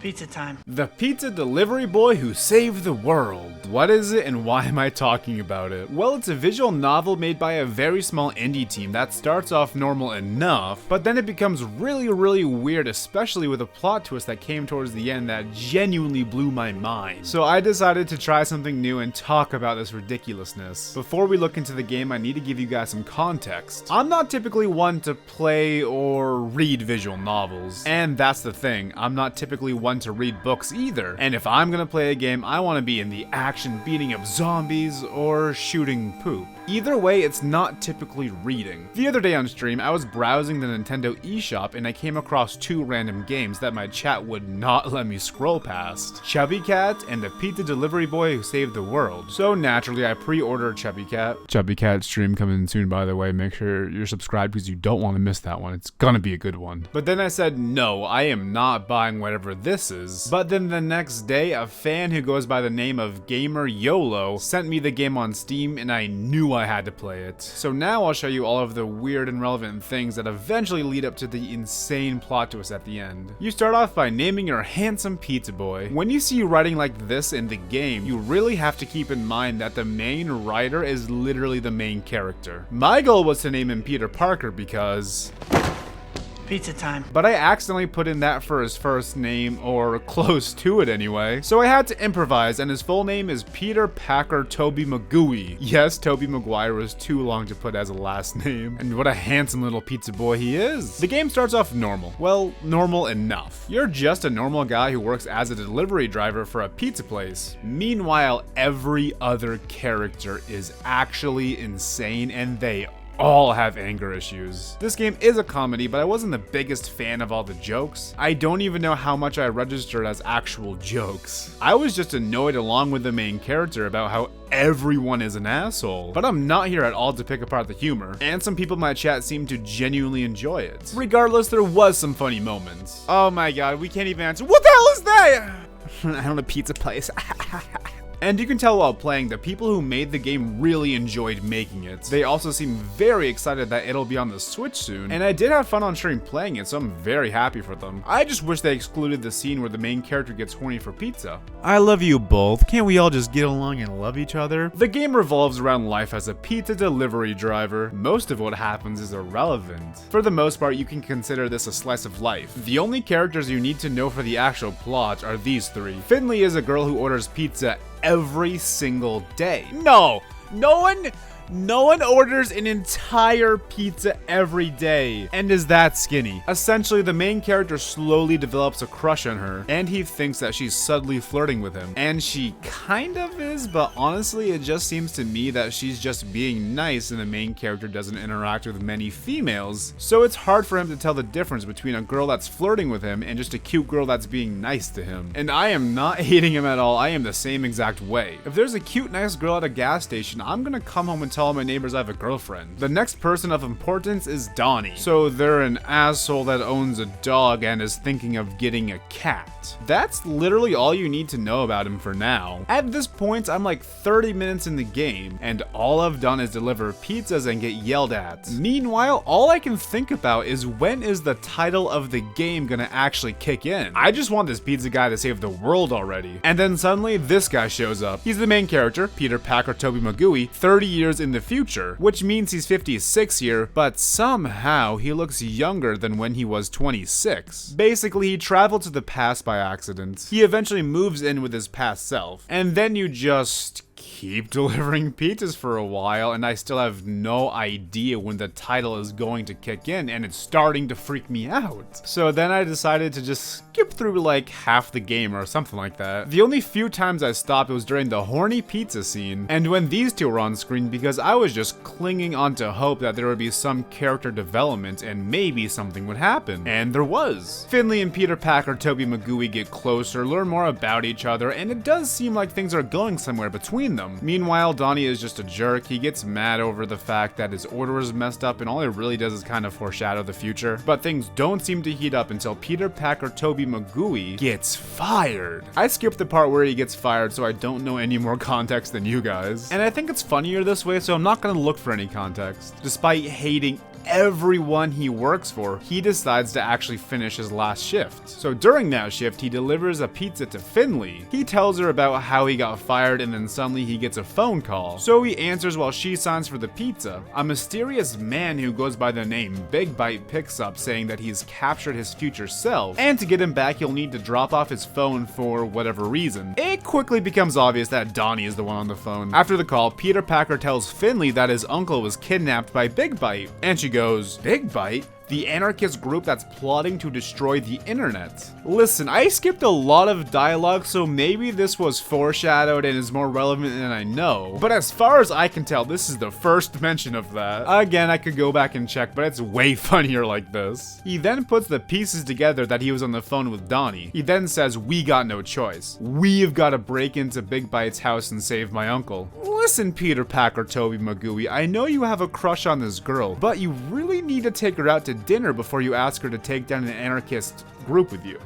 Pizza time. The pizza delivery boy who saved the world. What is it and why am I talking about it? Well, it's a visual novel made by a very small indie team that starts off normal enough, but then it becomes really weird, especially with a plot twist that came towards the end that genuinely blew my mind. So I decided to try something new and talk about this ridiculousness. Before we look into the game, I need to give you guys some context. I'm not typically one to play or read visual novels, and that's the thing, I'm not typically one to read books either. And if I'm gonna play a game, I want to be in the action beating of zombies or shooting poop. Either way, it's not typically reading. The other day on stream, I was browsing the Nintendo eShop and I came across two random games that my chat would not let me scroll past. Chubby Cat and the Pizza Delivery Boy Who Saved the World. So naturally, I pre-ordered Chubby Cat. Chubby Cat stream coming soon, by the way. Make sure you're subscribed because you don't want to miss that one. It's gonna be a good one. But then I said, no, I am not buying whatever this is. But then the next day, a fan who goes by the name of Gamer YOLO sent me the game on Steam and I knew I had to play it. So now I'll show you all of the weird and relevant things that eventually lead up to the insane plot twist at the end. You start off by naming your handsome pizza boy. When you see writing like this in the game, you really have to keep in mind that the main writer is literally the main character. My goal was to name him Peter Parker because... Pizza time. But I accidentally put in that for his first name, or close to it anyway. So I had to improvise, and his full name is Peter Packer Tobey Maguire. Yes, Tobey Maguire was too long to put as a last name. And what a handsome little pizza boy he is. The game starts off normal. Well, normal enough. You're just a normal guy who works as a delivery driver for a pizza place. Meanwhile, every other character is actually insane, and they all have anger issues. This game is a comedy, but I wasn't the biggest fan of all the jokes. I don't even know how much I registered as actual jokes. I was just annoyed along with the main character about how everyone is an asshole. But I'm not here at all to pick apart the humor, and some people in my chat seem to genuinely enjoy it. Regardless, there was some funny moments. Oh my god, we can't even answer. What the hell is that? I don't know, pizza place. And you can tell while playing, the people who made the game really enjoyed making it. They also seem very excited that it'll be on the Switch soon, and I did have fun on stream playing it, so I'm very happy for them. I just wish they excluded the scene where the main character gets horny for pizza. I love you both. Can't we all just get along and love each other? The game revolves around life as a pizza delivery driver. Most of what happens is irrelevant. For the most part, you can consider this a slice of life. The only characters you need to know for the actual plot are these three. Finley is a girl who orders pizza every single day. No one orders an entire pizza every day and is that skinny. Essentially, the main character slowly develops a crush on her, and he thinks that she's subtly flirting with him. And she kind of is, but honestly, it just seems to me that she's just being nice and the main character doesn't interact with many females. So it's hard for him to tell the difference between a girl that's flirting with him and just a cute girl that's being nice to him. And I am not hating him at all, I am the same exact way. If there's a cute, nice girl at a gas station, I'm gonna come home and tell all my neighbors I have a girlfriend. The next person of importance is Donnie. So they're an asshole that owns a dog and is thinking of getting a cat. That's literally all you need to know about him for now. At this point, I'm like 30 minutes in the game, and all I've done is deliver pizzas and get yelled at. Meanwhile, all I can think about is when is the title of the game gonna actually kick in? I just want this pizza guy to save the world already. And then suddenly, this guy shows up. He's the main character, Peter Packer Tobey Maguire, 30 years in the future, which means he's 56 here, but somehow he looks younger than when he was 26. Basically, he traveled to the past by accident. He eventually moves in with his past self, and then you just keep delivering pizzas for a while, and I still have no idea when the title is going to kick in, and it's starting to freak me out. So then I decided to just skip through like half the game or something like that. The only few times I stopped was during the horny pizza scene, and when these two were on screen, because I was just clinging on to hope that there would be some character development and maybe something would happen. And there was. Finley and Peter Packer Tobey Maguire get closer, learn more about each other, and it does seem like things are going somewhere between them. Meanwhile, Donnie is just a jerk. He gets mad over the fact that his order is messed up, and all it really does is kind of foreshadow the future. But things don't seem to heat up until Peter Packer Tobey Maguire gets fired. I skipped the part where he gets fired, so I don't know any more context than you guys. And I think it's funnier this way, so I'm not gonna look for any context. Despite hating everyone he works for, he decides to actually finish his last shift. So during that shift, he delivers a pizza to Finley. He tells her about how he got fired, and then suddenly he gets a phone call. So he answers while she signs for the pizza. A mysterious man who goes by the name Big Bite picks up, saying that he's captured his future self, and to get him back he'll need to drop off his phone for whatever reason. It quickly becomes obvious that Donnie is the one on the phone. After the call, Peter Packer tells Finley that his uncle was kidnapped by Big Bite, and she goes, "Big Bite? The anarchist group that's plotting to destroy the internet?" Listen, I skipped a lot of dialogue, so maybe this was foreshadowed and is more relevant than I know. But as far as I can tell, this is the first mention of that. Again, I could go back and check, but it's way funnier like this. He then puts the pieces together that he was on the phone with Donnie. He then says, "We got no choice. We've got to break into Big Bite's house and save my uncle." Listen, Peter Packer, Toby Magooey, I know you have a crush on this girl, but you really need to take her out to dinner before you ask her to take down an anarchist group with you.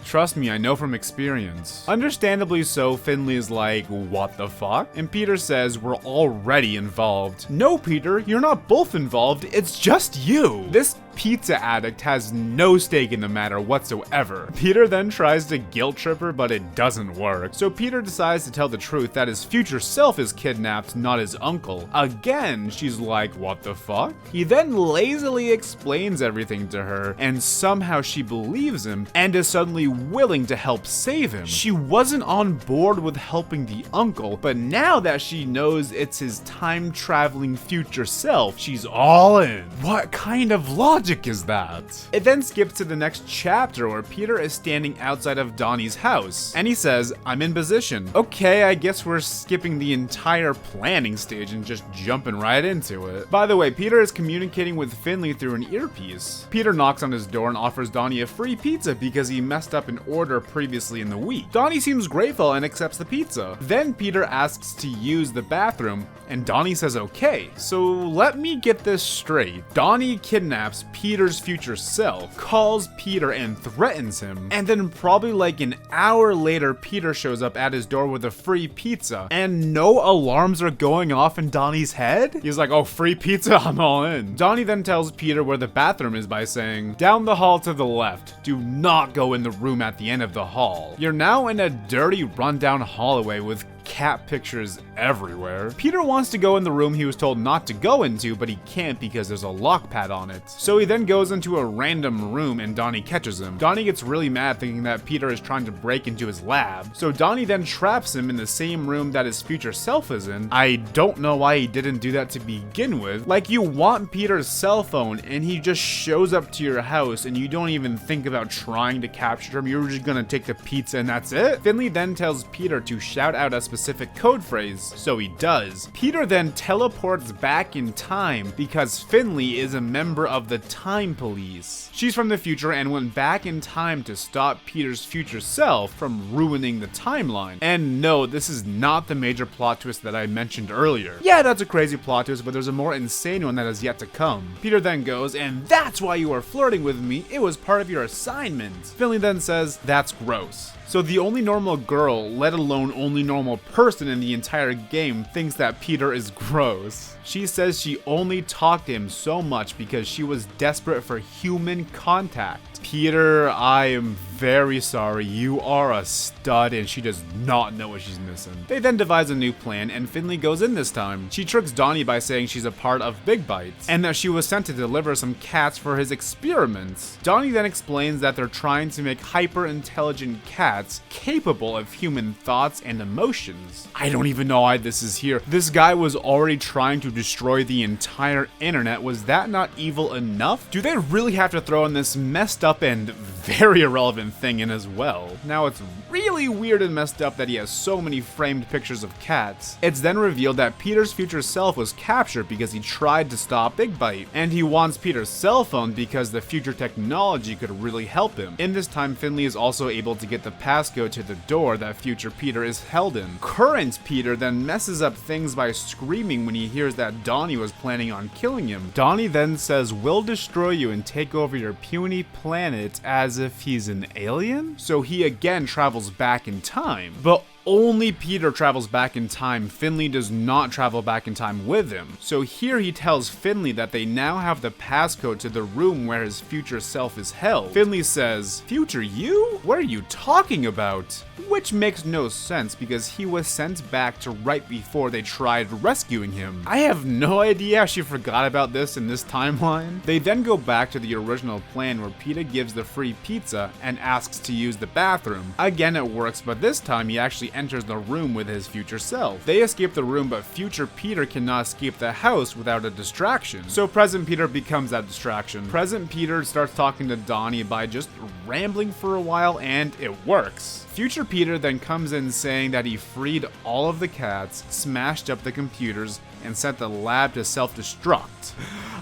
Trust me, I know from experience. Understandably so, Finley is like, "What the fuck?" And Peter says, "We're already involved." "No, Peter, you're not both involved, it's just you." This pizza addict has no stake in the matter whatsoever. Peter then tries to guilt trip her, but it doesn't work. So Peter decides to tell the truth that his future self is kidnapped, not his uncle. Again, she's like, "What the fuck?" He then lazily explains everything to her, and somehow she believes him and is suddenly willing to help save him. She wasn't on board with helping the uncle, but now that she knows it's his time-traveling future self, she's all in. What kind of logic is that? It then skips to the next chapter where Peter is standing outside of Donnie's house, and he says, "I'm in position." Okay, I guess we're skipping the entire planning stage and just jumping right into it. By the way, Peter is communicating with Finley through an earpiece. Peter knocks on his door and offers Donnie a free pizza because he messed up an order previously in the week. Donnie seems grateful and accepts the pizza. Then Peter asks to use the bathroom, and Donnie says okay. So let me get this straight. Donnie kidnaps Peter's future self, calls Peter and threatens him, and then probably like an hour later, Peter shows up at his door with a free pizza, and no alarms are going off in Donnie's head? He's like, "Oh, free pizza? I'm all in." Donnie then tells Peter where the bathroom is by saying, "Down the hall to the left. Do not go in the room at the end of the hall." You're now in a dirty, rundown hallway with cat pictures everywhere. Peter wants to go in the room he was told not to go into, but he can't because there's a lock pad on it. So he then goes into a random room and Donnie catches him. Donnie gets really mad thinking that Peter is trying to break into his lab. So Donnie then traps him in the same room that his future self is in. I don't know why he didn't do that to begin with. Like, you want Peter's cell phone and he just shows up to your house and you don't even think about trying to capture him. You're just gonna take the pizza and that's it? Finley then tells Peter to shout out a specific code phrase, so he does. Peter then teleports back in time because Finley is a member of the Time Police. She's from the future and went back in time to stop Peter's future self from ruining the timeline. And no, this is not the major plot twist that I mentioned earlier. Yeah, that's a crazy plot twist, but there's a more insane one that has yet to come. Peter then goes, "And that's why you were flirting with me. It was part of your assignment." Finley then says, "That's gross." So the only normal girl, let alone only normal person in the entire game, thinks that Peter is gross. She says she only talked to him so much because she was desperate for human contact. Peter, I am very sorry. You are a stud and she does not know what she's missing. They then devise a new plan and Finley goes in this time. She tricks Donnie by saying she's a part of Big Bites and that she was sent to deliver some cats for his experiments. Donnie then explains that they're trying to make hyper-intelligent cats capable of human thoughts and emotions. I don't even know why this is here. This guy was already trying to destroy the entire internet. Was that not evil enough? Do they really have to throw in this messed up and very irrelevant thing in as well? Now it's really weird and messed up that he has so many framed pictures of cats. It's then revealed that Peter's future self was captured because he tried to stop Big Bite, and he wants Peter's cell phone because the future technology could really help him. In this time, Finley is also able to get the passcode to the door that future Peter is held in. Current Peter then messes up things by screaming when he hears that Donnie was planning on killing him. Donnie then says, "We'll destroy you and take over your puny planet," as if he's an alien? So he again travels back in time, but only Peter travels back in time. Finley does not travel back in time with him. So here he tells Finley that they now have the passcode to the room where his future self is held. Finley says, "Future you? What are you talking about?" Which makes no sense because he was sent back to right before they tried rescuing him. I have no idea how she forgot about this in this timeline. They then go back to the original plan where Peter gives the free pizza and asks to use the bathroom. Again it works, but this time he actually enters the room with his future self. They escape the room, but future Peter cannot escape the house without a distraction. So present Peter becomes that distraction. Present Peter starts talking to Donnie by just rambling for a while, and it works. Future Peter then comes in saying that he freed all of the cats, smashed up the computers, and sent the lab to self-destruct.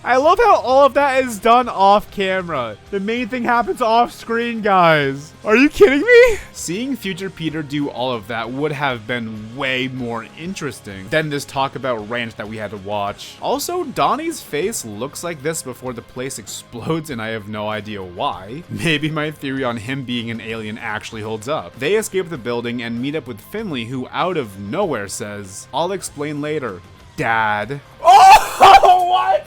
I love how all of that is done off camera. The main thing happens off screen, guys. Are you kidding me? Seeing future Peter do all of that would have been way more interesting than this talk about ranch that we had to watch. Also, Donnie's face looks like this before the place explodes, and I have no idea why. Maybe my theory on him being an alien actually holds up. They escape the building and meet up with Finley, who out of nowhere says, "I'll explain later, Dad." Oh, what?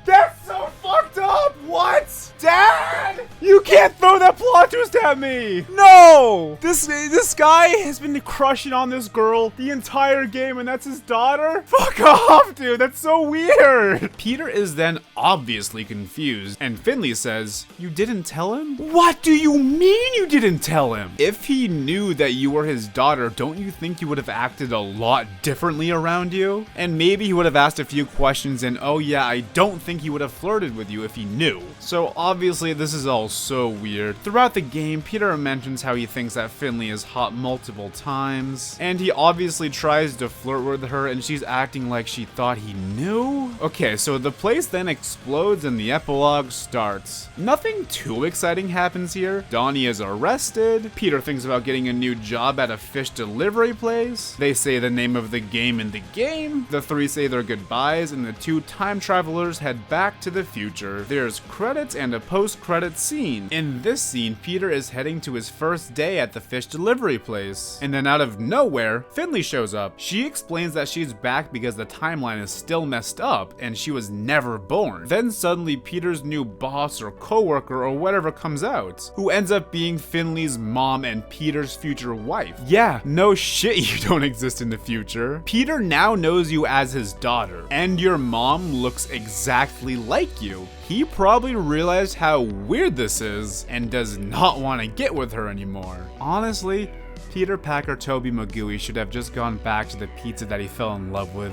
That's so fucked up. What? Dad? You can't throw that plot twist at me. No. This guy has been crushing on this girl the entire game, and that's his daughter? Fuck off, dude. That's so weird. Peter is then obviously confused, and Finley says, "You didn't tell him?" What do you mean you didn't tell him? If he knew that you were his daughter, don't you think he would have acted a lot differently around you? And maybe he would have asked a few questions, and oh yeah, I don't think he would have flirted with you if he knew. So obviously this is all so weird. Throughout the game, Peter mentions how he thinks that Finley is hot multiple times, and he obviously tries to flirt with her, and she's acting like she thought he knew? Okay, so the place then explodes and the epilogue starts. Nothing too exciting happens here. Donnie is arrested. Peter thinks about getting a new job at a fish delivery place. They say the name of the game in the game. The three say their goodbyes, and the two time travelers head back to the future. There's credits and a post-credit scene. In this scene, Peter is heading to his first day at the fish delivery place. And then out of nowhere, Finley shows up. She explains that she's back because the timeline is still messed up and she was never born. Then suddenly Peter's new boss or coworker or whatever comes out, who ends up being Finley's mom and Peter's future wife. Yeah, no shit, you don't exist in the future. Peter now knows you as his daughter, and your mom looks exactly like you. He probably realized how weird this is and does not want to get with her anymore. Honestly, Peter Packer Tobey Maguire should have just gone back to the pizza that he fell in love with.